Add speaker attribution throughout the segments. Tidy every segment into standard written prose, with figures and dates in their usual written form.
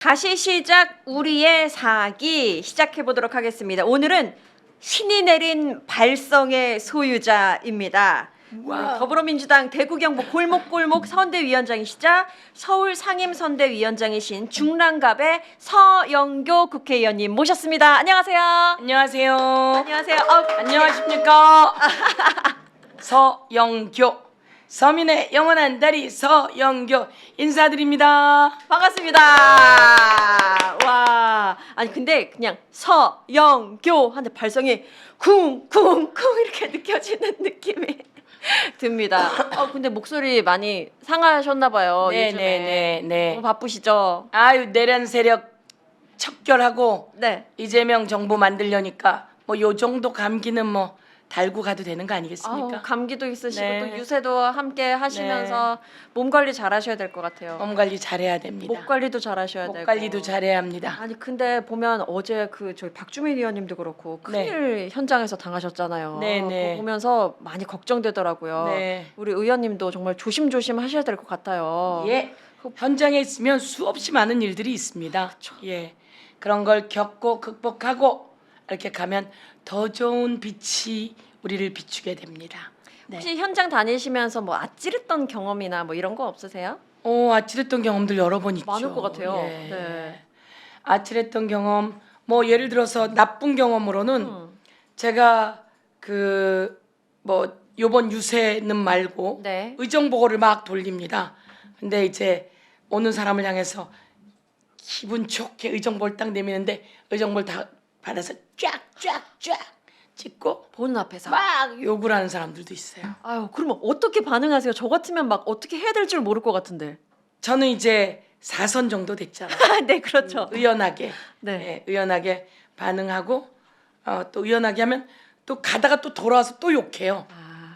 Speaker 1: 다시 시작 우리의 사기 시작해 보도록 하겠습니다. 오늘은 신이 내린 발성의 소유자입니다. 더불어민주당 대구 경북 골목골목 선대위원장이시자 서울 상임선대위원장이신 중랑갑의 서영교 국회의원님 모셨습니다. 안녕하세요.
Speaker 2: 안녕하세요.
Speaker 1: 안녕하세요.
Speaker 2: 안녕하십니까. 서영교, 서민의 영원한 다리 서영교 인사드립니다.
Speaker 1: 반갑습니다. 와, 아니 근데 그냥 서영교 한데 발성이 쿵쿵쿵 이렇게 느껴지는 느낌이 듭니다. 근데 목소리 많이 상하셨나 봐요. 요즘에.
Speaker 2: 네네네.
Speaker 1: 너무 바쁘시죠?
Speaker 2: 아유, 내란 세력 척결하고
Speaker 1: 네.
Speaker 2: 이재명 정부 만들려니까 뭐 요 정도 감기는 뭐 달고 가도 되는 거 아니겠습니까?
Speaker 1: 감기도 있으시고
Speaker 2: 네.
Speaker 1: 또 유세도 함께 하시면서 몸 관리 잘 하셔야 될 것 같아요.
Speaker 2: 몸 관리 잘해야 됩니다.
Speaker 1: 목 관리도 잘 하셔야 되고.
Speaker 2: 목 관리도 잘해야 합니다.
Speaker 1: 아니 근데 보면 어제 저희 박주민 의원님도 그렇고 큰일 현장에서 당하셨잖아요.
Speaker 2: 네네.
Speaker 1: 그거 보면서 많이 걱정되더라고요.
Speaker 2: 네.
Speaker 1: 우리 의원님도 정말 조심조심 하셔야 될 것 같아요.
Speaker 2: 예. 현장에 있으면 수없이 많은 일들이 있습니다. 예. 그런 걸 겪고 극복하고 이렇게 가면 더 좋은 빛이 우리를 비추게 됩니다. 네.
Speaker 1: 혹시 현장 다니시면서 뭐 아찔했던 경험이나 뭐 이런 거 없으세요?
Speaker 2: 아찔했던 경험들 여러 번 있죠.
Speaker 1: 많을 것 같아요.
Speaker 2: 예.
Speaker 1: 네.
Speaker 2: 아찔했던 경험, 뭐 예를 들어서 나쁜 경험으로는 제가 뭐 요번 유세는 말고
Speaker 1: 네.
Speaker 2: 의정보고를 막 돌립니다. 근데 이제 오는 사람을 향해서 기분 좋게 의정보를 딱 내미는데 의정보를 다 받아서 쫙쫙쫙 찍고
Speaker 1: 보는 앞에서.
Speaker 2: 막 욕을 하는 사람들도 있어요.
Speaker 1: 아유, 그러면 어떻게 반응하세요? 저 같으면 막 어떻게 해야 될 줄 모를 것 같은데.
Speaker 2: 저는 이제 4선 정도 됐잖아요.
Speaker 1: 네, 그렇죠.
Speaker 2: 의연하게,
Speaker 1: 네.
Speaker 2: 예, 의연하게 반응하고 또 의연하게 하면 또 가다가 또 돌아와서 또 욕해요.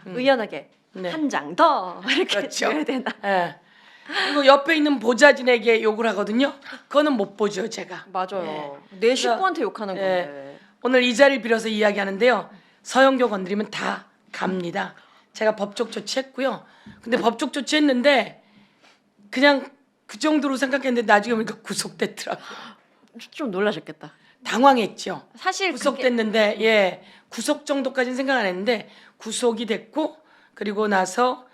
Speaker 1: 의연하게
Speaker 2: 네.
Speaker 1: 한 장 더 이렇게
Speaker 2: 그렇죠.
Speaker 1: 줘야 되나?
Speaker 2: 예. 그리고 옆에 있는 보좌진에게 욕을 하거든요. 그거는 못 보죠, 제가.
Speaker 1: 맞아요. 내 식구한테 욕하는
Speaker 2: 예.
Speaker 1: 건데.
Speaker 2: 오늘 이 자리를 빌어서 이야기하는데요. 서영교 건드리면 다 갑니다. 제가 법적 조치했고요. 근데 법적 조치했는데 그냥 그 정도로 생각했는데 나중에 보니까 구속됐더라고요.
Speaker 1: 좀 놀라셨겠다.
Speaker 2: 당황했죠.
Speaker 1: 사실
Speaker 2: 구속됐는데 예, 구속 정도까지는 생각 안 했는데 구속이 됐고 그리고 나서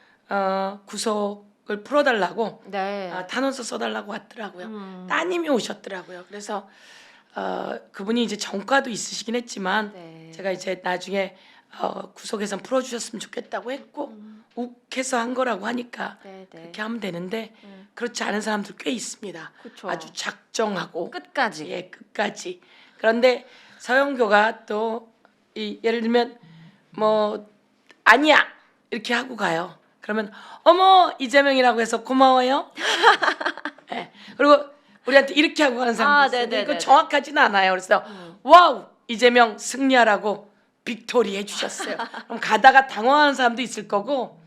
Speaker 2: 구속을 풀어달라고
Speaker 1: 네.
Speaker 2: 탄원서 써달라고 왔더라고요. 따님이 오셨더라고요. 그래서 그분이 이제 전과도 있으시긴 했지만
Speaker 1: 네.
Speaker 2: 제가 이제 나중에 구속에선 풀어주셨으면 좋겠다고 했고 욱해서 한 거라고 하니까
Speaker 1: 네, 네.
Speaker 2: 그렇게 하면 되는데 그렇지 않은 사람들 꽤 있습니다.
Speaker 1: 그쵸.
Speaker 2: 아주 작정하고
Speaker 1: 끝까지.
Speaker 2: 예, 끝까지. 그런데 서영교가 또 예를 들면 뭐 아니야 이렇게 하고 가요. 그러면 어머 이재명이라고 해서 고마워요. 예. 그리고 우리한테 이렇게 하고 가는 사람도 있어요.
Speaker 1: 네네네네.
Speaker 2: 이거 정확하지는 않아요. 그래서 와우 이재명 승리하라고 빅토리 해주셨어요. 그럼 가다가 당황하는 사람도 있을 거고.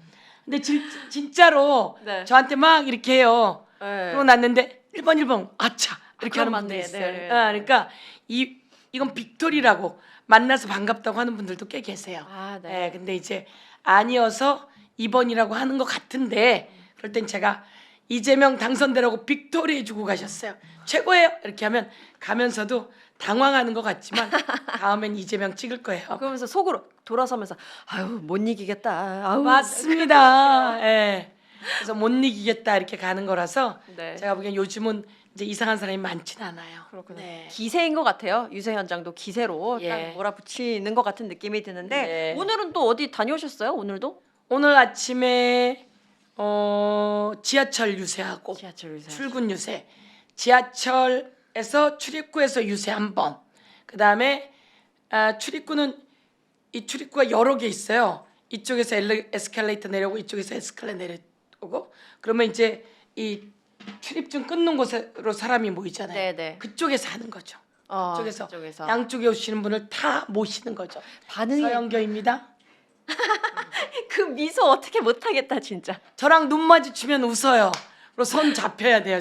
Speaker 2: 근데 진짜로
Speaker 1: 네.
Speaker 2: 저한테 막 이렇게 해요.
Speaker 1: 네.
Speaker 2: 그러고 났는데 1번 아차 이렇게 하는
Speaker 1: 그럼
Speaker 2: 분도
Speaker 1: 맞네.
Speaker 2: 있어요.
Speaker 1: 네.
Speaker 2: 그러니까 이건 빅토리라고 만나서 반갑다고 하는 분들도 꽤 계세요.
Speaker 1: 네.
Speaker 2: 근데 이제 아니어서 2번이라고 하는 것 같은데 그럴 땐 제가 이재명 당선되라고 빅토리 해주고 가셨어요. 최고예요. 이렇게 하면 가면서도 당황하는 것 같지만 다음엔 이재명 찍을 거예요.
Speaker 1: 그러면서 속으로 돌아서면서 아유 못 이기겠다. 아유.
Speaker 2: 맞습니다. 예. 그래서 못 이기겠다 이렇게 가는 거라서
Speaker 1: 네.
Speaker 2: 제가 보기엔 요즘은 이제 이상한 사람이 많진 않아요.
Speaker 1: 그렇군요.
Speaker 2: 네.
Speaker 1: 기세인 것 같아요. 유세 현장도 기세로
Speaker 2: 예.
Speaker 1: 딱 몰아붙이는 것 같은 느낌이 드는데
Speaker 2: 네.
Speaker 1: 오늘은 또 어디 다녀오셨어요? 오늘도?
Speaker 2: 오늘 아침에 지하철 유세하고
Speaker 1: 지하철 유세.
Speaker 2: 출근 유세, 지하철에서 출입구에서 유세 한 번. 그 다음에 출입구는 이 출입구가 여러 개 있어요. 이쪽에서 에스컬레이터 내려오고 이쪽에서 에스컬레이터 내려오고 그러면 이제 이 출입증 끊는 곳으로 사람이 모이잖아요.
Speaker 1: 네네.
Speaker 2: 그쪽에서 하는 거죠. 그쪽에서
Speaker 1: 그쪽에서.
Speaker 2: 양쪽에 오시는 분을 다 모시는 거죠.
Speaker 1: 반응이
Speaker 2: 서영교입니다.
Speaker 1: 그 미소 어떻게 못하겠다 진짜.
Speaker 2: 저랑 눈 마주치면 웃어요. 그리고 손 잡혀야 돼요.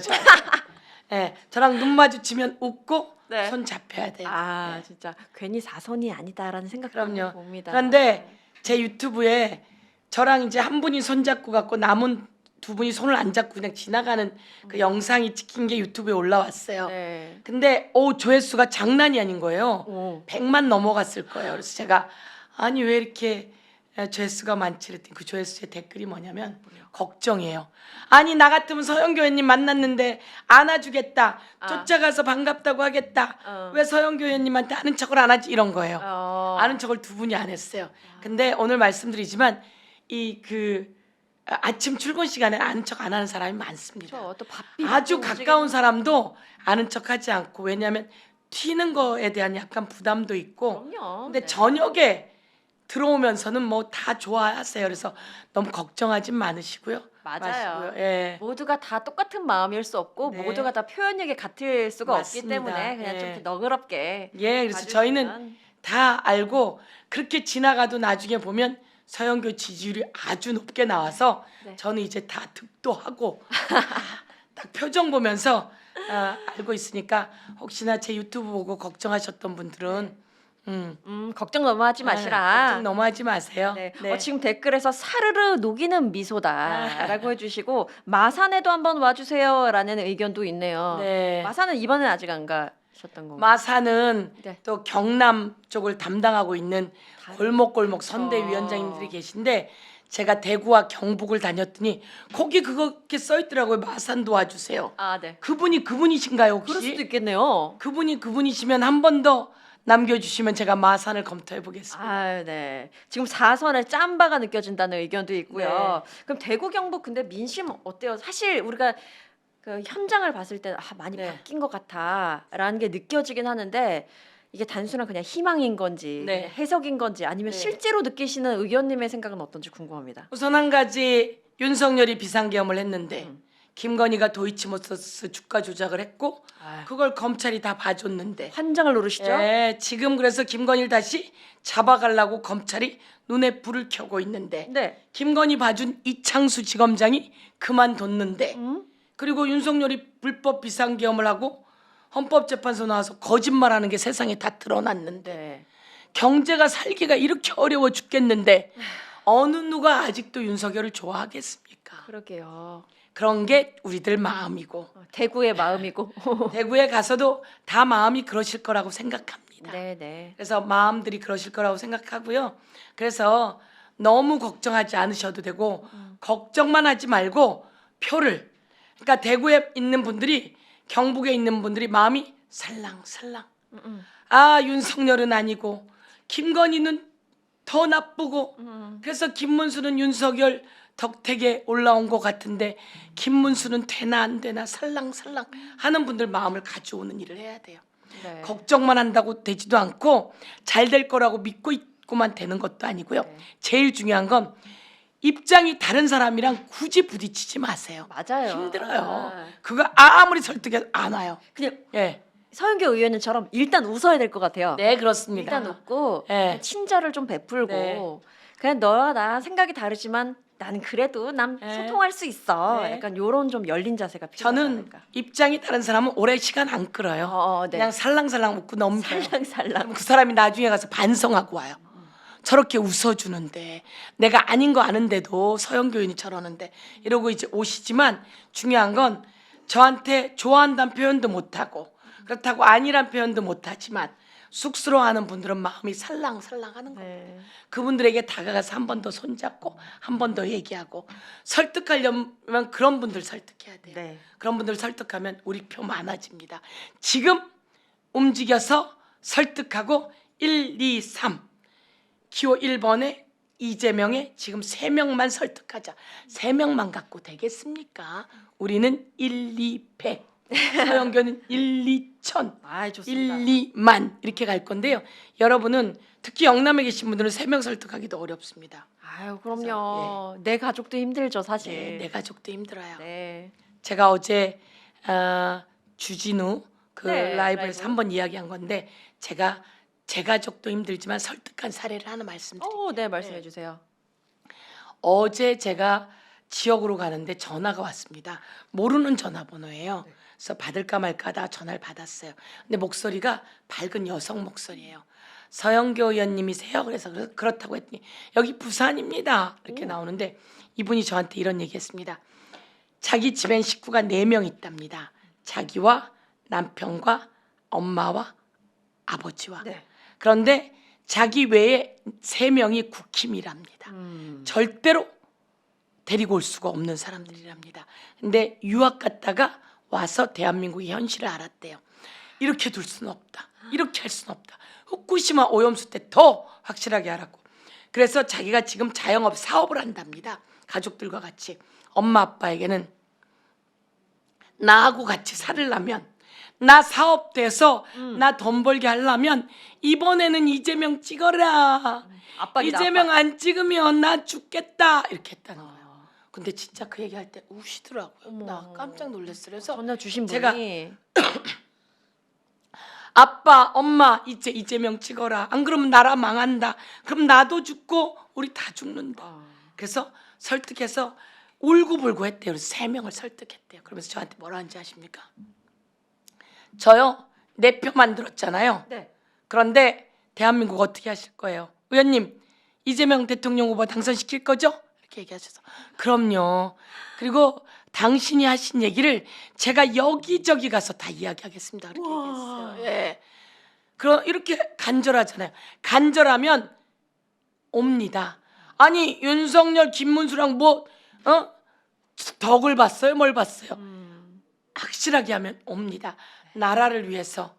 Speaker 2: 네, 저랑 눈 마주치면 웃고
Speaker 1: 네.
Speaker 2: 손 잡혀야 돼요.
Speaker 1: 진짜 괜히 사선이 아니다라는 생각이
Speaker 2: 그럼요.
Speaker 1: 봅니다.
Speaker 2: 그런데 제 유튜브에 저랑 이제 한 분이 손 잡고 갔고 남은 두 분이 손을 안 잡고 그냥 지나가는 그 영상이 찍힌 게 유튜브에 올라왔어요.
Speaker 1: 네.
Speaker 2: 근데 조회수가 장난이 아닌 거예요.
Speaker 1: 오.
Speaker 2: 100만 넘어갔을 거예요. 그래서 제가 아니 왜 이렇게 조회수가 많지 그랬더니 그 조회수의 댓글이 뭐냐면 걱정이에요. 아니 나 같으면 서영교회님 만났는데 안아주겠다. 쫓아가서 반갑다고 하겠다. 왜 서영교회님한테 아는 척을 안 하지 이런 거예요. 아는 척을 두 분이 안 했어요. 근데 오늘 말씀드리지만 이 아침 출근 시간에 아는 척 안 하는 사람이 많습니다.
Speaker 1: 또 바삐
Speaker 2: 아주 가까운 사람도 아는 척하지 않고 왜냐하면 튀는 거에 대한 약간 부담도 있고.
Speaker 1: 그럼요.
Speaker 2: 근데
Speaker 1: 네.
Speaker 2: 저녁에 들어오면서는 뭐 다 좋아하세요. 그래서 너무 걱정하진 많으시고요.
Speaker 1: 맞아요.
Speaker 2: 마시고요. 예.
Speaker 1: 모두가 다 똑같은 마음일 수 없고
Speaker 2: 네.
Speaker 1: 모두가 다 표현력이 같을 수가
Speaker 2: 맞습니다.
Speaker 1: 없기 때문에 그냥
Speaker 2: 예.
Speaker 1: 좀 이렇게 너그럽게
Speaker 2: 예, 그래서
Speaker 1: 봐주시면.
Speaker 2: 저희는 다 알고 그렇게 지나가도 나중에 보면 서영교 지지율이 아주 높게 나와서
Speaker 1: 네.
Speaker 2: 저는 이제 다 득도 하고 딱 표정 보면서 알고 있으니까 혹시나 제 유튜브 보고 걱정하셨던 분들은
Speaker 1: 걱정 너무 하지 마시라.
Speaker 2: 걱정 너무 하지 마세요.
Speaker 1: 네.
Speaker 2: 네.
Speaker 1: 지금 댓글에서 사르르 녹이는 미소다라고 해주시고 마산에도 한번 와주세요라는 의견도 있네요.
Speaker 2: 네.
Speaker 1: 마산은 이번엔 아직 안 가셨던 건가요?
Speaker 2: 마산은
Speaker 1: 네.
Speaker 2: 또 경남 쪽을 담당하고 있는 골목골목 선대위원장님들이 계신데 제가 대구와 경북을 다녔더니 거기 그렇게 써 있더라고요. 마산 도와주세요.
Speaker 1: 아, 네.
Speaker 2: 그분이신가요 혹시?
Speaker 1: 그럴 수도 있겠네요.
Speaker 2: 그분이시면 한 번 더 남겨주시면 제가 마산을 검토해 보겠습니다.
Speaker 1: 아, 네. 지금 4선의 짬바가 느껴진다는 의견도 있고요.
Speaker 2: 네.
Speaker 1: 그럼 대구 경북 근데 민심 어때요? 사실 우리가 그 현장을 봤을 때 많이
Speaker 2: 네.
Speaker 1: 바뀐 것 같아라는 게 느껴지긴 하는데 이게 단순한 그냥 희망인 건지
Speaker 2: 네.
Speaker 1: 그냥 해석인 건지 아니면
Speaker 2: 네.
Speaker 1: 실제로 느끼시는 의원님의 생각은 어떤지 궁금합니다.
Speaker 2: 우선 한 가지 윤석열이 비상계엄을 했는데 김건희가 도이치모터스 주가 조작을 했고 그걸 검찰이 다 봐줬는데
Speaker 1: 환장을 누르시죠?
Speaker 2: 예, 지금 그래서 김건희를 다시 잡아가려고 검찰이 눈에 불을 켜고 있는데
Speaker 1: 네.
Speaker 2: 김건희 봐준 이창수 지검장이 그만뒀는데 그리고 윤석열이 불법 비상계엄을 하고 헌법재판소 나와서 거짓말하는 게 세상에 다 드러났는데
Speaker 1: 네.
Speaker 2: 경제가 살기가 이렇게 어려워 죽겠는데 어느 누가 아직도 윤석열을 좋아하겠습니까?
Speaker 1: 그러게요.
Speaker 2: 그런 게 우리들 마음이고
Speaker 1: 대구의 마음이고.
Speaker 2: 대구에 가서도 다 마음이 그러실 거라고 생각합니다.
Speaker 1: 네, 네.
Speaker 2: 그래서 마음들이 그러실 거라고 생각하고요. 그래서 너무 걱정하지 않으셔도 되고 걱정만 하지 말고 표를 그러니까 대구에 있는 분들이 경북에 있는 분들이 마음이 살랑살랑 윤석열은 아니고 김건희는 더 나쁘고 그래서 김문수는 윤석열 덕택에 올라온 것 같은데 김문수는 되나 안 되나 살랑살랑 하는 분들 마음을 가져오는 일을 해야 돼요.
Speaker 1: 네.
Speaker 2: 걱정만 한다고 되지도 않고 잘 될 거라고 믿고 있고만 되는 것도 아니고요.
Speaker 1: 네.
Speaker 2: 제일 중요한 건 입장이 다른 사람이랑 굳이 부딪히지 마세요.
Speaker 1: 맞아요.
Speaker 2: 힘들어요.
Speaker 1: 아.
Speaker 2: 그거 아무리 설득해도 안 와요.
Speaker 1: 그냥
Speaker 2: 예,
Speaker 1: 서영교 의원님처럼 일단 웃어야 될 것 같아요.
Speaker 2: 네 그렇습니다.
Speaker 1: 일단 웃고
Speaker 2: 네.
Speaker 1: 그냥 친절을 좀 베풀고
Speaker 2: 네.
Speaker 1: 그냥 너와 나 생각이 다르지만 나는 그래도 난
Speaker 2: 네.
Speaker 1: 소통할 수 있어.
Speaker 2: 네.
Speaker 1: 약간 요런 좀 열린 자세가 필요하지
Speaker 2: 저는
Speaker 1: 않을까.
Speaker 2: 입장이 다른 사람은 오래 시간 안 끌어요.
Speaker 1: 네.
Speaker 2: 그냥 살랑살랑 웃고 넘겨요.
Speaker 1: 살랑살랑.
Speaker 2: 그럼 그 사람이 나중에 가서 반성하고 와요. 저렇게 웃어주는데 내가 아닌 거 아는데도 서영교인이 저러는데 이러고 이제 오시지만 중요한 건 저한테 좋아한다는 표현도 못하고 그렇다고 아니란 표현도 못하지만 쑥스러워하는 분들은 마음이 살랑살랑하는 거예요.
Speaker 1: 네.
Speaker 2: 그분들에게 다가가서 한 번 더 손잡고 한 번 더 얘기하고 설득하려면 그런 분들 설득해야 돼요.
Speaker 1: 네.
Speaker 2: 그런 분들 설득하면 우리 표 많아집니다. 지금 움직여서 설득하고 1, 2, 3 기호 1번에 이재명에 지금 3명만 설득하자. 3명만 갖고 되겠습니까? 우리는 1, 2, 100 서영교는 1, 2, 1000
Speaker 1: 아, 좋습니다.
Speaker 2: 1, 2만 이렇게 갈 건데요. 여러분은 특히 영남에 계신 분들은 3명 설득하기도 어렵습니다.
Speaker 1: 아유, 그럼요. 내 가족도 힘들죠, 사실.
Speaker 2: 네, 내 가족도 힘들어요.
Speaker 1: 네.
Speaker 2: 제가 어제 주진우
Speaker 1: 네,
Speaker 2: 라이브에서
Speaker 1: 라이브.
Speaker 2: 한번 이야기한 건데 제가 제 가족도 힘들지만 설득한 사례를 하나 말씀드릴게요.
Speaker 1: 네, 말씀해 주세요.
Speaker 2: 어제 제가 지역으로 가는데 전화가 왔습니다. 모르는 전화번호예요. 그래서 받을까 말까 하다 전화를 받았어요. 근데 목소리가 밝은 여성 목소리예요. 서영교 의원님이세요? 그래서 그렇다고 했더니 여기 부산입니다. 이렇게 나오는데 이분이 저한테 이런 얘기했습니다. 자기 집엔 식구가 4명 있답니다. 자기와 남편과 엄마와 아버지와.
Speaker 1: 네.
Speaker 2: 그런데 자기 외에 3명이 국힘이랍니다. 절대로 데리고 올 수가 없는 사람들이랍니다. 근데 유학 갔다가 와서 대한민국의 현실을 알았대요. 이렇게 둘 수는 없다. 이렇게 할 수는 없다. 후쿠시마 오염수 때 더 확실하게 알았고, 그래서 자기가 지금 자영업 사업을 한답니다. 가족들과 같이. 엄마 아빠에게는 나하고 같이 살으려면, 나 사업돼서 나 돈 벌게 하려면 이번에는 이재명 찍어라.
Speaker 1: 압박이다,
Speaker 2: 이재명
Speaker 1: 압박.
Speaker 2: 안 찍으면 나 죽겠다. 이렇게 했다는 거예요. 근데 진짜 그 얘기할 때 우시더라고요.
Speaker 1: 어머.
Speaker 2: 나 깜짝 놀랐어요. 그래서
Speaker 1: 전화 주신 분이
Speaker 2: 제가 아빠, 엄마 이제 이재명 찍어라. 안 그러면 나라 망한다. 그럼 나도 죽고 우리 다 죽는다. 그래서 설득해서 울고불고 했대요. 그래서 3명을 설득했대요. 그러면서 저한테 뭐라 하는지 아십니까? 저요, 내 표 만들었잖아요.
Speaker 1: 네.
Speaker 2: 그런데 대한민국 어떻게 하실 거예요? 의원님, 이재명 대통령 후보 당선시킬 거죠? 이렇게 얘기하셔서 그럼요. 그리고 당신이 하신 얘기를 제가 여기저기 가서 다 이야기하겠습니다. 그렇게
Speaker 1: 우와.
Speaker 2: 얘기했어요. 예. 그럼 이렇게 간절하잖아요. 간절하면 옵니다. 아니 윤석열, 김문수랑 덕을 봤어요? 뭘 봤어요? 확실하게 하면 옵니다. 나라를 위해서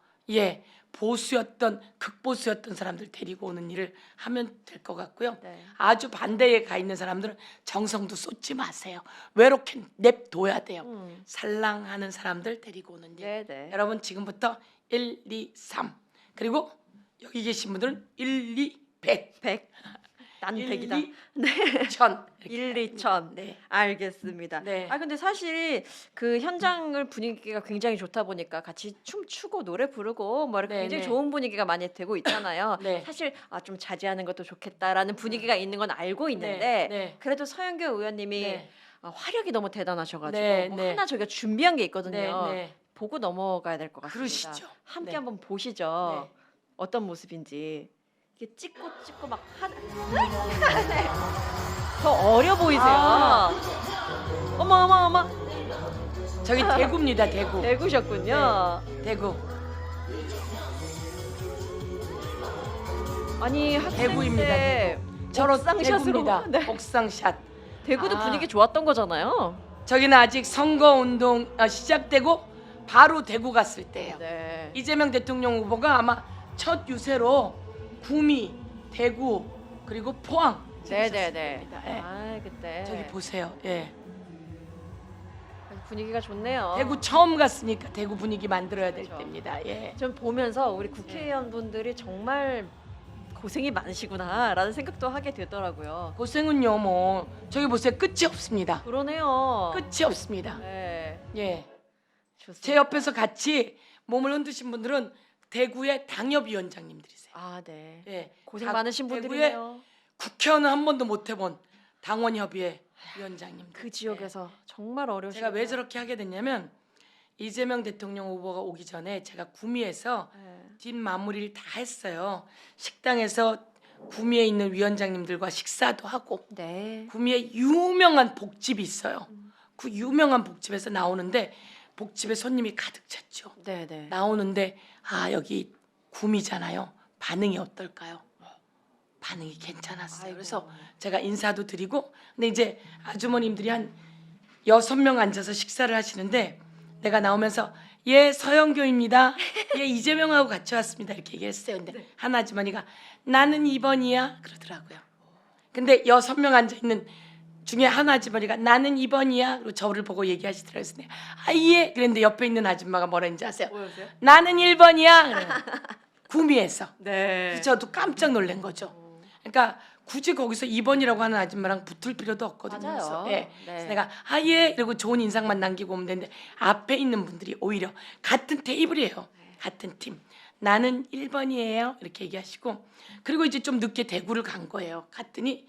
Speaker 2: 보수였던 극보수였던 사람들 데리고 오는 일을 하면 될 것 같고요.
Speaker 1: 네.
Speaker 2: 아주 반대에 가 있는 사람들은 정성도 쏟지 마세요. 외롭게 냅둬야 돼요. 살랑하는 사람들 데리고 오는 일.
Speaker 1: 네네.
Speaker 2: 여러분 지금부터 1, 2, 3 그리고 여기 계신 분들은 1, 2, 100
Speaker 1: 100. 난
Speaker 2: 1,
Speaker 1: 100이다.
Speaker 2: 2, 1000
Speaker 1: 1, 2천.
Speaker 2: 네.
Speaker 1: 알겠습니다.
Speaker 2: 네.
Speaker 1: 근데 사실 그 현장을 분위기가 굉장히 좋다 보니까 같이 춤추고 노래 부르고 뭐 이렇게
Speaker 2: 네,
Speaker 1: 굉장히
Speaker 2: 네.
Speaker 1: 좋은 분위기가 많이 되고 있잖아요.
Speaker 2: 네.
Speaker 1: 사실 좀 자제하는 것도 좋겠다라는 분위기가 있는 건 알고 있는데
Speaker 2: 네.
Speaker 1: 그래도 서영교 의원님이
Speaker 2: 네.
Speaker 1: 화력이 너무 대단하셔가지고
Speaker 2: 네,
Speaker 1: 뭐
Speaker 2: 네.
Speaker 1: 하나 저희가 준비한 게 있거든요.
Speaker 2: 네.
Speaker 1: 보고 넘어가야 될 것 같습니다.
Speaker 2: 그러시죠.
Speaker 1: 함께
Speaker 2: 네.
Speaker 1: 한번 보시죠.
Speaker 2: 네.
Speaker 1: 어떤 모습인지. 이게 찍고 막 하는. 더 어려 보이세요.
Speaker 2: 아.
Speaker 1: 어머.
Speaker 2: 저기 대구입니다. 대구.
Speaker 1: 대구셨군요.
Speaker 2: 대구.
Speaker 1: 아니 학생
Speaker 2: 대구입니다,
Speaker 1: 때
Speaker 2: 저로
Speaker 1: 옥상샷으로.
Speaker 2: 대구입니다.
Speaker 1: 네.
Speaker 2: 옥상샷.
Speaker 1: 대구도
Speaker 2: 아.
Speaker 1: 분위기 좋았던 거잖아요.
Speaker 2: 저기는 아직 선거운동 시작되고 바로 대구 갔을 때예요.
Speaker 1: 네.
Speaker 2: 이재명 대통령 후보가 아마 첫 유세로 구미, 대구 그리고 포항
Speaker 1: 네네네.
Speaker 2: 찍으셨습니다. 예.
Speaker 1: 아 그때.
Speaker 2: 저기 보세요. 예.
Speaker 1: 분위기가 좋네요.
Speaker 2: 대구 처음 갔으니까 대구 분위기 만들어야 될
Speaker 1: 그렇죠.
Speaker 2: 때입니다. 예.
Speaker 1: 좀 보면서 우리 국회의원분들이 정말 고생이 많으시구나라는 생각도 하게 되더라고요.
Speaker 2: 고생은요 뭐 저기 보세요. 끝이 없습니다.
Speaker 1: 그러네요.
Speaker 2: 끝이 없습니다.
Speaker 1: 네.
Speaker 2: 예.
Speaker 1: 좋습니다.
Speaker 2: 제 옆에서 같이 몸을 흔드신 분들은 대구의 당협위원장님들이세요.
Speaker 1: 아 네.
Speaker 2: 예.
Speaker 1: 고생
Speaker 2: 다-
Speaker 1: 많으신
Speaker 2: 대구에
Speaker 1: 분들이네요.
Speaker 2: 국회의원은 한 번도 못 해본 당원협의회 위원장님들.
Speaker 1: 그 지역에서 정말 어려우시죠.
Speaker 2: 제가 왜 저렇게 하게 됐냐면 이재명 대통령 후보가 오기 전에 제가 구미에서
Speaker 1: 네.
Speaker 2: 뒷 마무리를 다 했어요. 식당에서 구미에 있는 위원장님들과 식사도 하고
Speaker 1: 네.
Speaker 2: 구미에 유명한 복집이 있어요. 그 유명한 복집에서 나오는데 복집에 손님이 가득 찼죠.
Speaker 1: 네네.
Speaker 2: 나오는데 여기 구미잖아요. 반응이 어떨까요? 반응이 괜찮았어요.
Speaker 1: 아이고.
Speaker 2: 그래서 제가 인사도 드리고 근데 이제 아주머님들이 한 6명 앉아서 식사를 하시는데 내가 나오면서 서영교입니다. 이재명하고 같이 왔습니다. 이렇게 얘기했어요. 근데 한 아주머니가 나는 2번이야 그러더라고요. 근데 6명 앉아 있는 중에 한 아주머니가 나는 2번이야 그리고 저를 보고 얘기하시더라고요. 그래서 내가 예. 그랬는데 옆에 있는 아줌마가 뭐라 했는지 아세요?
Speaker 1: 뭐였어요?
Speaker 2: 나는 1번이야. 구미에서.
Speaker 1: 네.
Speaker 2: 그래서 저도 깜짝 놀란 거죠. 그러니까 굳이 거기서 2번이라고 하는 아줌마랑 붙을 필요도 없거든요.
Speaker 1: 맞아요.
Speaker 2: 그래서,
Speaker 1: 네.
Speaker 2: 그래서 내가 이러고 좋은 인상만 남기고 오면 되는데 앞에 있는 분들이 오히려 같은 테이블이에요. 같은 팀. 나는 1번이에요. 이렇게 얘기하시고 그리고 이제 좀 늦게 대구를 간 거예요. 갔더니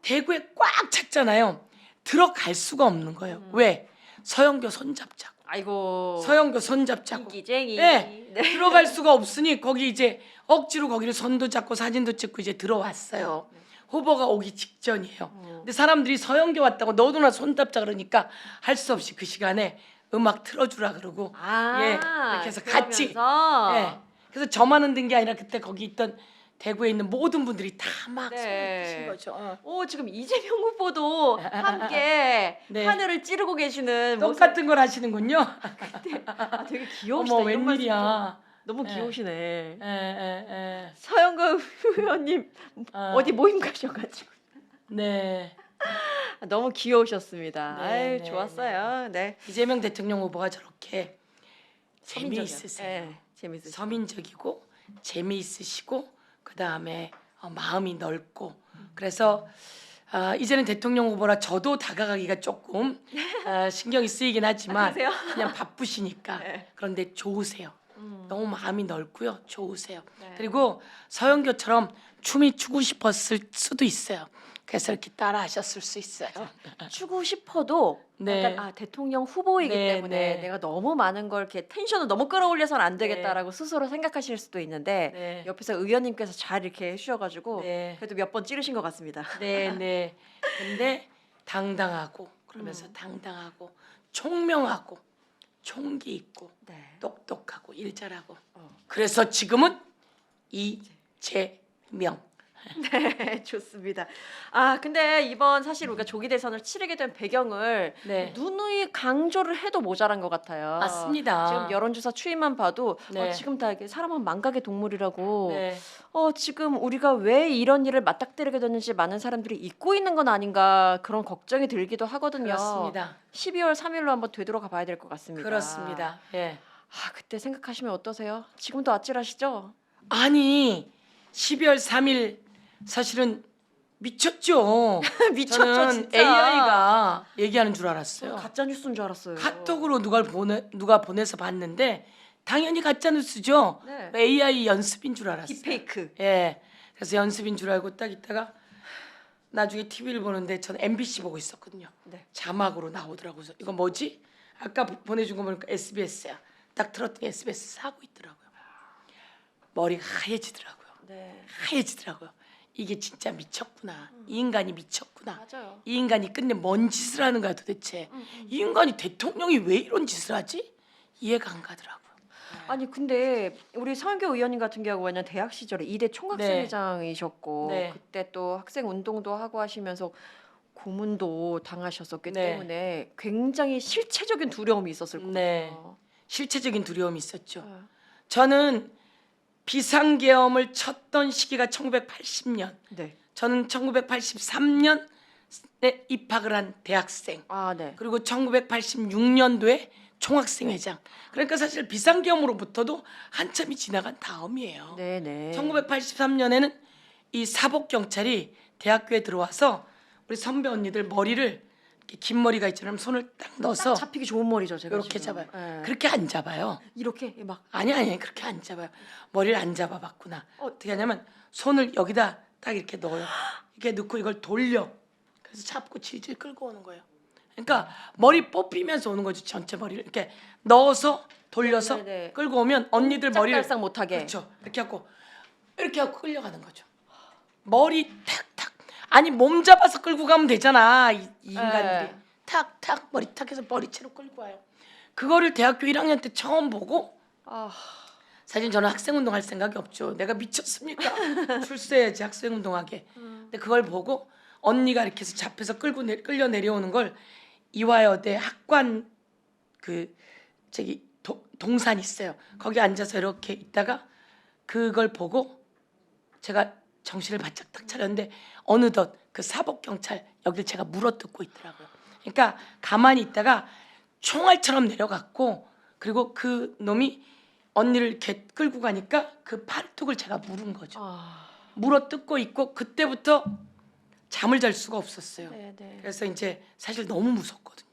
Speaker 2: 대구에 꽉 찼잖아요. 들어갈 수가 없는 거예요. 왜? 서영교 손잡자고.
Speaker 1: 아이고.
Speaker 2: 서영교 손잡자고.
Speaker 1: 인기쟁이.
Speaker 2: 네. 들어갈 수가 없으니 거기 이제 억지로 거기를 손도 잡고 사진도 찍고 이제 들어왔어요. 후보가 오기 직전이에요. 근데 사람들이 서영교 왔다고 너도나 손잡자 그러니까 할 수 없이 그 시간에 음악 틀어주라 그러고 예 이렇게 해서 같이
Speaker 1: 그러면서
Speaker 2: 예 그래서 저만 흔든 게 아니라 그때 거기 있던 대구에 있는 모든 분들이 다 막
Speaker 1: 네.
Speaker 2: 손을 드신 거죠.
Speaker 1: 오 지금 이재명 후보도 함께
Speaker 2: 네.
Speaker 1: 하늘을 찌르고 계시는 모습.
Speaker 2: 똑같은 걸 하시는군요.
Speaker 1: 아 되게 귀여우시다.
Speaker 2: 어머
Speaker 1: 이런 말씀
Speaker 2: 웬일이야.
Speaker 1: 너무
Speaker 2: 예.
Speaker 1: 귀여우시네.
Speaker 2: 에.
Speaker 1: 서영구 의원님 어디 모임 가셔가지고
Speaker 2: 네.
Speaker 1: 너무 귀여우셨습니다.
Speaker 2: 네,
Speaker 1: 아유
Speaker 2: 네,
Speaker 1: 좋았어요. 네.
Speaker 2: 이재명 대통령 후보가 저렇게
Speaker 1: 서민적이요.
Speaker 2: 재미있으세요.
Speaker 1: 네, 재밌으세요.
Speaker 2: 서민적이고 재미있으시고 그 다음에 마음이 넓고 그래서 이제는 대통령 후보라 저도 다가가기가 조금 신경이 쓰이긴 하지만
Speaker 1: 그러세요?
Speaker 2: 그냥 바쁘시니까
Speaker 1: 네.
Speaker 2: 그런데 좋으세요. 너무 마음이 넓고요. 좋으세요.
Speaker 1: 네.
Speaker 2: 그리고 서영교처럼 춤이 추고 싶었을 수도 있어요. 그래서 이렇게 따라 하셨을 수 있어요.
Speaker 1: 추고 싶어도
Speaker 2: 네.
Speaker 1: 약간 대통령 후보이기
Speaker 2: 네,
Speaker 1: 때문에
Speaker 2: 네.
Speaker 1: 내가 너무 많은 걸 이렇게 텐션을 너무 끌어올려서는 안 되겠다라고 스스로 생각하실 수도 있는데
Speaker 2: 네.
Speaker 1: 옆에서 의원님께서 잘 이렇게 해주셔가지고
Speaker 2: 네.
Speaker 1: 그래도 몇 번 찌르신 것 같습니다.
Speaker 2: 네. 근데 당당하고 그러면서 당당하고 총명하고 총기 있고
Speaker 1: 네.
Speaker 2: 똑똑하고 일 잘하고 그래서 지금은 이재명
Speaker 1: 네, 좋습니다. 아, 근데 이번 사실 우리가 조기 대선을 치르게 된 배경을
Speaker 2: 네.
Speaker 1: 누누이 강조를 해도 모자란 것 같아요.
Speaker 2: 맞습니다.
Speaker 1: 지금 여론조사 추이만 봐도
Speaker 2: 네.
Speaker 1: 지금 다 이게 사람은 망각의 동물이라고.
Speaker 2: 네.
Speaker 1: 지금 우리가 왜 이런 일을 맞닥뜨리게 됐는지 많은 사람들이 잊고 있는 건 아닌가 그런 걱정이 들기도 하거든요.
Speaker 2: 그렇습니다.
Speaker 1: 12월 3일로 한번 되돌아가 봐야 될 것 같습니다.
Speaker 2: 그렇습니다. 예.
Speaker 1: 그때 생각하시면 어떠세요? 지금도 아찔하시죠?
Speaker 2: 아니 12월 3일 사실은 미쳤죠.
Speaker 1: 미쳤죠,
Speaker 2: 저는
Speaker 1: 진짜.
Speaker 2: AI가 얘기하는 줄 알았어요.
Speaker 1: 가짜 뉴스인 줄 알았어요.
Speaker 2: 카톡으로 누가 보내서 봤는데 당연히 가짜 뉴스죠.
Speaker 1: 네.
Speaker 2: AI 연습인 줄 알았어요.
Speaker 1: 딥페이크.
Speaker 2: 예. 그래서 연습인 줄 알고 딱 있다가 나중에 TV를 보는데 전 MBC 보고 있었거든요.
Speaker 1: 네.
Speaker 2: 자막으로 나오더라고요. 그래서 이거 뭐지? 아까 보내준 거 보니까 SBS야. 딱 들었더니 SBS 하고 있더라고요. 머리가 하얘지더라고요.
Speaker 1: 네.
Speaker 2: 하얘지더라고요. 이게 진짜 미쳤구나. 이 인간이 미쳤구나.
Speaker 1: 맞아요.
Speaker 2: 이 인간이 끝내 뭔 짓을 하는 거야 도대체. 이 인간이 대통령이 왜 이런 짓을 하지? 이해가 안 가더라고요.
Speaker 1: 아니 근데 우리 서영교 의원님 같은 경우에는 대학 시절에 이대 총학생회장이셨고
Speaker 2: 네.
Speaker 1: 그때 또 학생 운동도 하고 하시면서 고문도 당하셨었기
Speaker 2: 네.
Speaker 1: 때문에 굉장히 실체적인 두려움이 있었을 거예요.
Speaker 2: 네. 실체적인 두려움이 있었죠.
Speaker 1: 네.
Speaker 2: 저는 비상계엄을 쳤던 시기가 1980년.
Speaker 1: 네.
Speaker 2: 저는 1983년에 입학을 한 대학생.
Speaker 1: 아 네.
Speaker 2: 그리고 1986년도에 총학생회장. 그러니까 사실 비상계엄으로부터도 한참이 지나간 다음이에요.
Speaker 1: 네네.
Speaker 2: 1983년에는 이 사복 경찰이 대학교에 들어와서 우리 선배 언니들 머리를 이렇게 긴 머리가 있잖아요. 손을 딱 넣어서
Speaker 1: 딱 잡히기 좋은 머리죠 제가
Speaker 2: 이렇게
Speaker 1: 지금.
Speaker 2: 잡아요.
Speaker 1: 네.
Speaker 2: 그렇게 안 잡아요.
Speaker 1: 이렇게 막
Speaker 2: 아니 그렇게 안 잡아요. 머리를 안 잡아봤구나. 어떻게 하냐면 손을 여기다 딱 이렇게 넣어요. 이렇게 넣고 이걸 돌려. 그래서 잡고 질질 끌고 오는 거예요. 그러니까 머리 뽑히면서 오는 거죠. 전체 머리를 이렇게 넣어서 돌려서
Speaker 1: 네네네.
Speaker 2: 끌고 오면 언니들 머리를
Speaker 1: 짝달싹 못하게.
Speaker 2: 그렇죠. 이렇게 하고 끌려가는 거죠. 머리 탁탁. 아니 몸 잡아서 끌고 가면 되잖아. 이 인간들이
Speaker 1: 네.
Speaker 2: 탁탁 머리 탁 해서 머리채로 끌고 와요. 그거를 대학교 1학년 때 처음 보고
Speaker 1: 아
Speaker 2: 사실 저는 학생운동 할 생각이 없죠. 내가 미쳤습니까? 출세해야지 학생운동하게. 근데 그걸 보고 언니가 이렇게 해서 잡혀서 끌려 내려오는 걸 이화여대 학관 그 동산 있어요. 거기 앉아서 이렇게 있다가 그걸 보고 제가 정신을 바짝 딱 차렸는데 어느덧 그 사복 경찰 여길 제가 물어뜯고 있더라고요. 그러니까 가만히 있다가 총알처럼 내려갔고 그리고 그 놈이 언니를 이렇게 끌고 가니까 그 팔뚝을 제가 물은 거죠. 물어뜯고 있고 그때부터 잠을 잘 수가 없었어요.
Speaker 1: 네네.
Speaker 2: 그래서 이제 사실 너무 무섭거든요.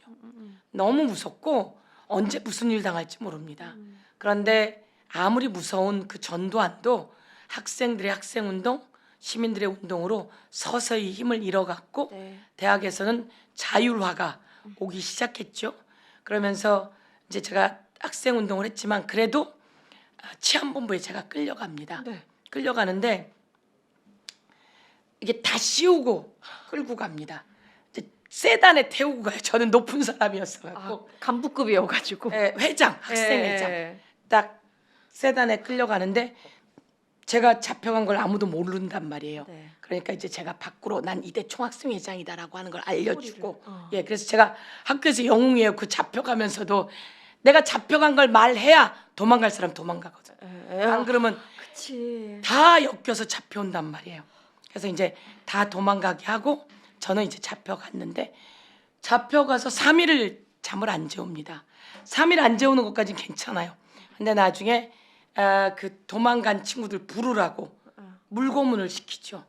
Speaker 2: 너무 무섭고 언제 무슨 일 당할지 모릅니다. 그런데 아무리 무서운 그 전두환도 학생들의 학생운동, 시민들의 운동으로 서서히 힘을 잃어갔고
Speaker 1: 네.
Speaker 2: 대학에서는 자율화가 오기 시작했죠. 그러면서 이제 제가 학생운동을 했지만 그래도 치안본부에 제가 끌려갑니다.
Speaker 1: 네.
Speaker 2: 끌려가는데 이게 다 씌우고 끌고 갑니다. 이제 세단에 태우고 가요. 저는 높은 사람이었어 갖고
Speaker 1: 간부급이어가지고.
Speaker 2: 회장, 학생
Speaker 1: 예,
Speaker 2: 회장
Speaker 1: 예.
Speaker 2: 딱 세단에 끌려가는데 제가 잡혀간 걸 아무도 모른단 말이에요.
Speaker 1: 네.
Speaker 2: 그러니까 이제 제가 밖으로 난 이대 총학생회장이다라고 하는 걸 알려주고
Speaker 1: 소리를,
Speaker 2: 예, 그래서 제가 학교에서 영웅이에요. 그 잡혀가면서도 내가 잡혀간 걸 말해야 도망갈 사람 도망가거든. 안 그러면
Speaker 1: 그치.
Speaker 2: 다 엮여서 잡혀온단 말이에요. 그래서 이제 다 도망가게 하고 저는 이제 잡혀갔는데 잡혀가서 3일을 잠을 안 재웁니다. 3일 안 재우는 것까지는 괜찮아요. 근데 나중에 그 도망간 친구들 부르라고 물고문을 시키죠.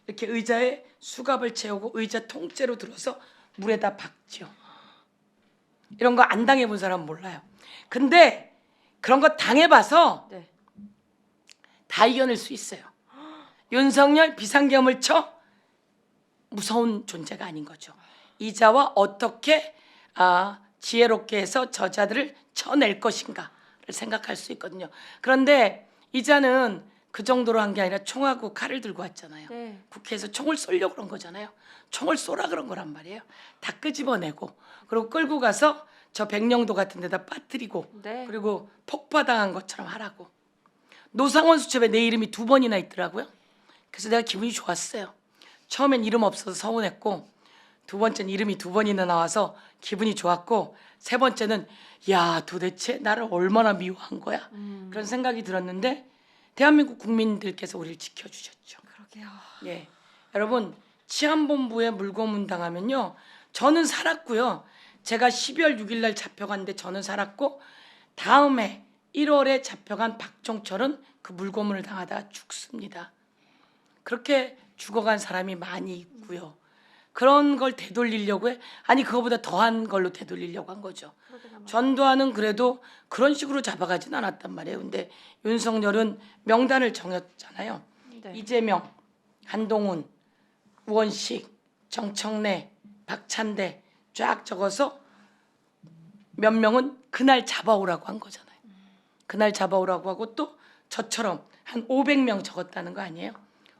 Speaker 2: 이렇게 의자에 수갑을 채우고 의자 통째로 들어서 물에다 박죠. 이런 거 안 당해본 사람 몰라요. 근데 그런 거 당해봐서
Speaker 1: 네.
Speaker 2: 다 이겨낼 수 있어요. 윤석열 비상계엄을 쳐 무서운 존재가 아닌 거죠. 이자와 어떻게 지혜롭게 해서 저자들을 쳐낼 것인가를 생각할 수 있거든요. 그런데 이자는 그 정도로 한 게 아니라 총하고 칼을 들고 왔잖아요.
Speaker 1: 네.
Speaker 2: 국회에서 총을 쏘려고 그런 거잖아요. 총을 쏘라 그런 거란 말이에요. 다 끄집어내고 그리고 끌고 가서 저 백령도 같은 데다 빠뜨리고
Speaker 1: 네.
Speaker 2: 그리고 폭파당한 것처럼 하라고. 노상원 수첩에 내 이름이 2번이나 있더라고요. 그래서 내가 기분이 좋았어요. 처음엔 이름 없어서 서운했고 2번째는 이름이 2번이나 나와서 기분이 좋았고 3번째는 야 도대체 나를 얼마나 미워한 거야 그런 생각이 들었는데 대한민국 국민들께서 우리를 지켜주셨죠.
Speaker 1: 그러게요.
Speaker 2: 예, 여러분 치안본부에 물고문 당하면요 저는 살았고요. 제가 12월 6일 날 잡혀갔는데 저는 살았고 다음에 1월에 잡혀간 박종철은 그 물고문을 당하다가 죽습니다. 그렇게 죽어간 사람이 많이 있고요. 그런 걸 되돌리려고 해. 아니 그거보다 더한 걸로 되돌리려고 한 거죠. 전두환은 그래도 그런 식으로 잡아가진 않았단 말이에요. 근데 윤석열은 명단을 정했잖아요.
Speaker 1: 네.
Speaker 2: 이재명, 한동훈, 우원식, 정청래, 박찬대 쫙 적어서 몇 명은 그날 잡아오라고 한 거잖아요. 그날 잡아오라고 하고 또 저처럼 한 500명 적었다는 거 아니에요?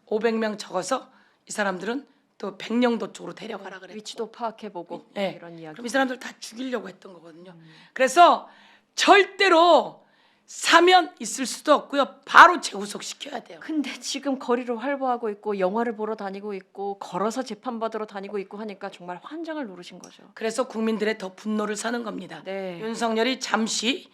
Speaker 2: 500명 적어서 이 사람들은 또 백령도 쪽으로 데려가라 그랬고
Speaker 1: 위치도 파악해보고
Speaker 2: 네.
Speaker 1: 이런 이야기.
Speaker 2: 그럼 이 사람들 다 죽이려고 했던 거거든요. 그래서 절대로 사면 있을 수도 없고요. 바로 재구속시켜야 돼요.
Speaker 1: 근데 지금 거리로 활보하고 있고 영화를 보러 다니고 있고 걸어서 재판받으러 다니고 있고 하니까 정말 환장을 누르신 거죠.
Speaker 2: 그래서 국민들의 더 분노를 사는 겁니다.
Speaker 1: 네.
Speaker 2: 윤석열이 잠시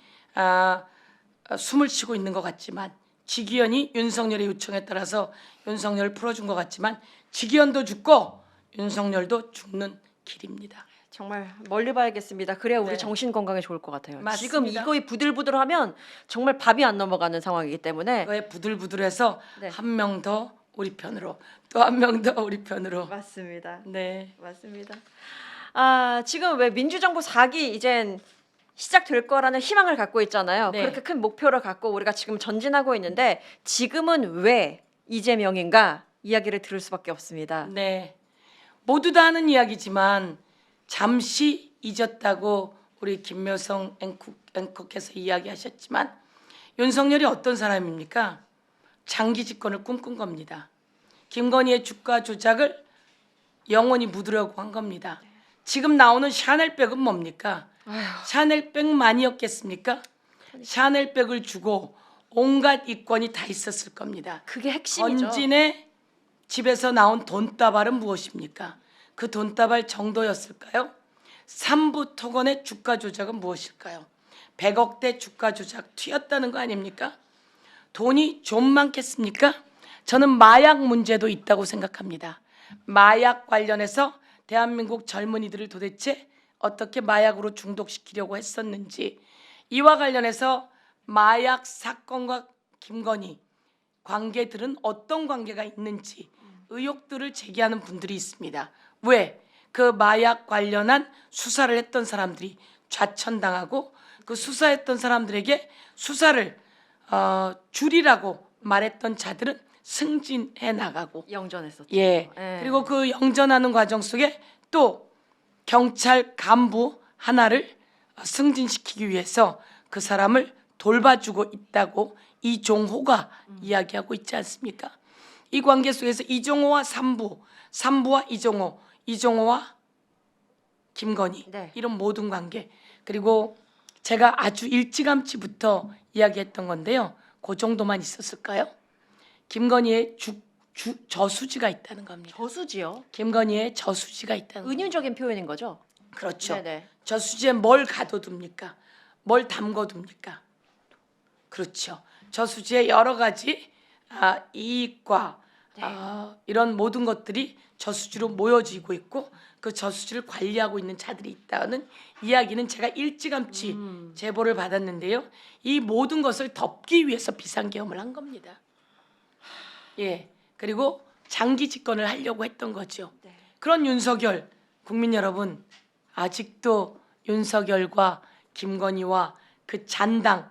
Speaker 2: 숨을 쉬고 있는 것 같지만 지기현이 윤석열의 요청에 따라서 윤석열을 풀어준 것 같지만 지기현도 죽고 윤석열도 죽는 길입니다.
Speaker 1: 정말 멀리 봐야겠습니다. 그래야 우리
Speaker 2: 네.
Speaker 1: 정신 건강에 좋을 것 같아요.
Speaker 2: 맞습니다.
Speaker 1: 지금 이거에 부들부들하면 정말 밥이 안 넘어가는 상황이기 때문에.
Speaker 2: 그거에 부들부들해서
Speaker 1: 네.
Speaker 2: 한 명 더 우리 편으로 또 한 명 더 우리 편으로.
Speaker 1: 맞습니다.
Speaker 2: 네.
Speaker 1: 맞습니다. 지금 왜 민주정부 4기 이젠 시작될 거라는 희망을 갖고 있잖아요.
Speaker 2: 네.
Speaker 1: 그렇게 큰 목표를 갖고 우리가 지금 전진하고 있는데 지금은 왜 이재명인가 이야기를 들을 수밖에 없습니다.
Speaker 2: 네. 모두 다 하는 이야기지만 잠시 잊었다고 우리 김묘성 앵커께서 이야기하셨지만 윤석열이 어떤 사람입니까? 장기 집권을 꿈꾼 겁니다. 김건희의 주가 조작을 영원히 묻으려고 한 겁니다. 지금 나오는 샤넬백은 뭡니까? 샤넬백만이었겠습니까? 샤넬백을 주고 온갖 이권이 다 있었을 겁니다.
Speaker 1: 그게 핵심이죠.
Speaker 2: 건진의 집에서 나온 돈다발은 무엇입니까? 그 돈다발 정도였을까요? 삼부토건의 주가 조작은 무엇일까요? 100억대 주가 조작 튀었다는 거 아닙니까? 돈이 좀 많겠습니까? 저는 마약 문제도 있다고 생각합니다. 마약 관련해서 대한민국 젊은이들을 도대체 어떻게 마약으로 중독시키려고 했었는지, 이와 관련해서 마약 사건과 김건희 관계들은 어떤 관계가 있는지 의혹들을 제기하는 분들이 있습니다. 왜? 그 마약 관련한 수사를 했던 사람들이 좌천당하고 그 수사했던 사람들에게 수사를 줄이라고 말했던 자들은 승진해 나가고,
Speaker 1: 영전했었죠.
Speaker 2: 예.
Speaker 1: 예.
Speaker 2: 그리고 그 영전하는 과정 속에 또 경찰 간부 하나를 승진시키기 위해서 그 사람을 돌봐주고 있다고 이종호가 이야기하고 있지 않습니까? 이 관계 속에서 이종호와 삼부, 삼부와 이종호, 이종호와 김건희
Speaker 1: 네.
Speaker 2: 이런 모든 관계. 그리고 제가 아주 일찌감치부터 이야기했던 건데요. 그 정도만 있었을까요? 김건희의 저수지가 있다는 겁니다.
Speaker 1: 저수지요?
Speaker 2: 김건희의 저수지가 있다는 겁니다.
Speaker 1: 은유적인 표현인 거죠?
Speaker 2: 그렇죠.
Speaker 1: 네네.
Speaker 2: 저수지에 뭘 가둬둡니까? 뭘 담궈둡니까? 그렇죠. 저수지에 여러 가지 이익과 이런 모든 것들이 저수지로 모여지고 있고 그 저수지를 관리하고 있는 자들이 있다는 이야기는 제가 일찌감치 제보를 받았는데요. 이 모든 것을 덮기 위해서 비상계엄을 한 겁니다. 예. 그리고 장기 집권을 하려고 했던 거죠.
Speaker 1: 네.
Speaker 2: 그런 윤석열, 국민 여러분, 아직도 윤석열과 김건희와 그 잔당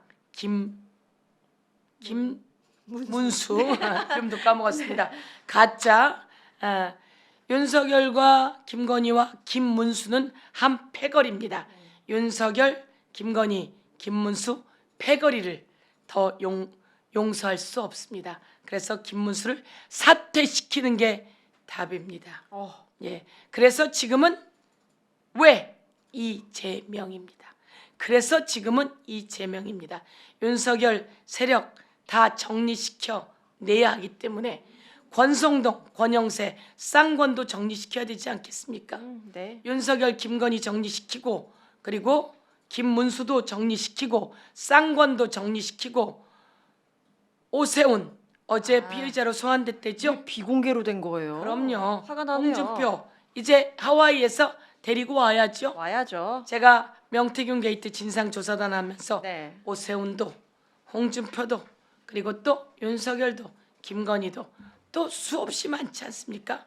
Speaker 2: 김문수 이름도 까먹었습니다. 가짜 윤석열과 김건희와 김문수는 한 패거리입니다. 윤석열, 김건희, 김문수 패거리를 더 용서할 수 없습니다. 그래서 김문수를 사퇴시키는 게 답입니다. 예, 그래서 지금은 왜 이재명입니다. 그래서 지금은 이재명입니다. 윤석열 세력 다 정리시켜 내야 하기 때문에 권성동, 권영세, 쌍권도 정리시켜야 되지 않겠습니까?
Speaker 1: 네.
Speaker 2: 윤석열, 김건희 정리시키고 그리고 김문수도 정리시키고 쌍권도 정리시키고 오세훈 어제 피의자로 소환됐대죠?
Speaker 1: 비공개로 된 거예요.
Speaker 2: 그럼요.
Speaker 1: 화가 나네요.
Speaker 2: 홍준표 이제 하와이에서 데리고 와야죠.
Speaker 1: 와야죠.
Speaker 2: 제가 명태균 게이트 진상조사단 하면서
Speaker 1: 네.
Speaker 2: 오세훈도 홍준표도 그리고 또 윤석열도 김건희도 또 수없이 많지 않습니까?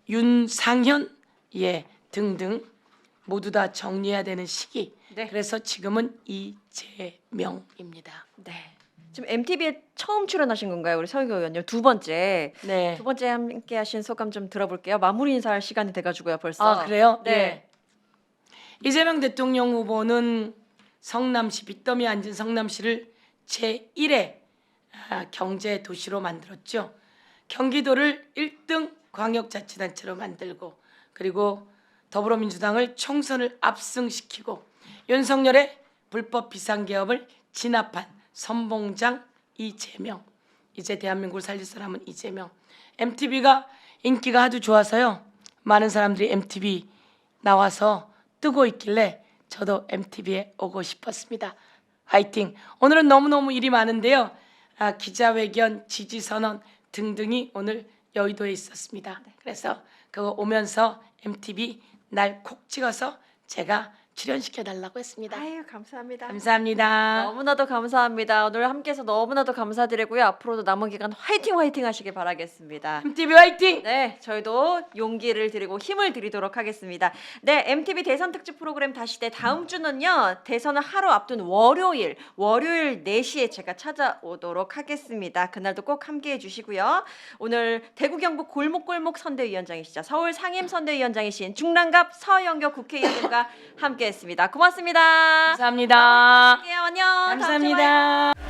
Speaker 2: 윤상현 예 등등 모두 다 정리해야 되는 시기.
Speaker 1: 네.
Speaker 2: 그래서 지금은 이재명입니다.
Speaker 1: 네. 지금 MTV에 처음 출연하신 건가요, 우리 서영교 의원님? 두 번째.
Speaker 2: 네.
Speaker 1: 두 번째 함께 하신 소감 좀 들어볼게요. 마무리 인사할 시간이 돼가지고요, 벌써.
Speaker 2: 아 그래요?
Speaker 1: 네.
Speaker 2: 네. 이재명 대통령 후보는 성남시 빚더미 앉은 성남시를 제1의 경제 도시로 만들었죠. 경기도를 1등 광역자치단체로 만들고 그리고 더불어민주당을 총선을 압승시키고 윤석열의 불법 비상계엄을 진압한 선봉장 이재명. 이제 대한민국을 살릴 사람은 이재명. MTV가 인기가 아주 좋아서요. 많은 사람들이 MTV 나와서 뜨고 있길래 저도 MTV에 오고 싶었습니다. 화이팅! 오늘은 너무너무 일이 많은데요. 기자회견, 지지선언 등등이 오늘 여의도에 있었습니다. 그래서 그거 오면서 MTV 날 콕 찍어서 제가 출연시켜달라고 했습니다.
Speaker 1: 아유, 감사합니다.
Speaker 2: 감사합니다.
Speaker 1: 너무나도 감사합니다. 오늘 함께해서 너무나도 감사드리고요. 앞으로도 남은 기간 화이팅 하시길 바라겠습니다.
Speaker 2: MTV 화이팅!
Speaker 1: 네, 저희도 용기를 드리고 힘을 드리도록 하겠습니다. 네, MTV 대선 특집 프로그램 다시 대 다음 주는요. 대선을 하루 앞둔 월요일 4시에 제가 찾아오도록 하겠습니다. 그날도 꼭 함께해 주시고요. 오늘 대구 경북 골목골목 선대위원장이시죠. 서울 상임 선대위원장이신 중랑갑 서영교 국회의원님과 함께했습니다. 고맙습니다.
Speaker 2: 감사합니다.
Speaker 1: 안녕. 다음 주에 봐요.
Speaker 2: 감사합니다.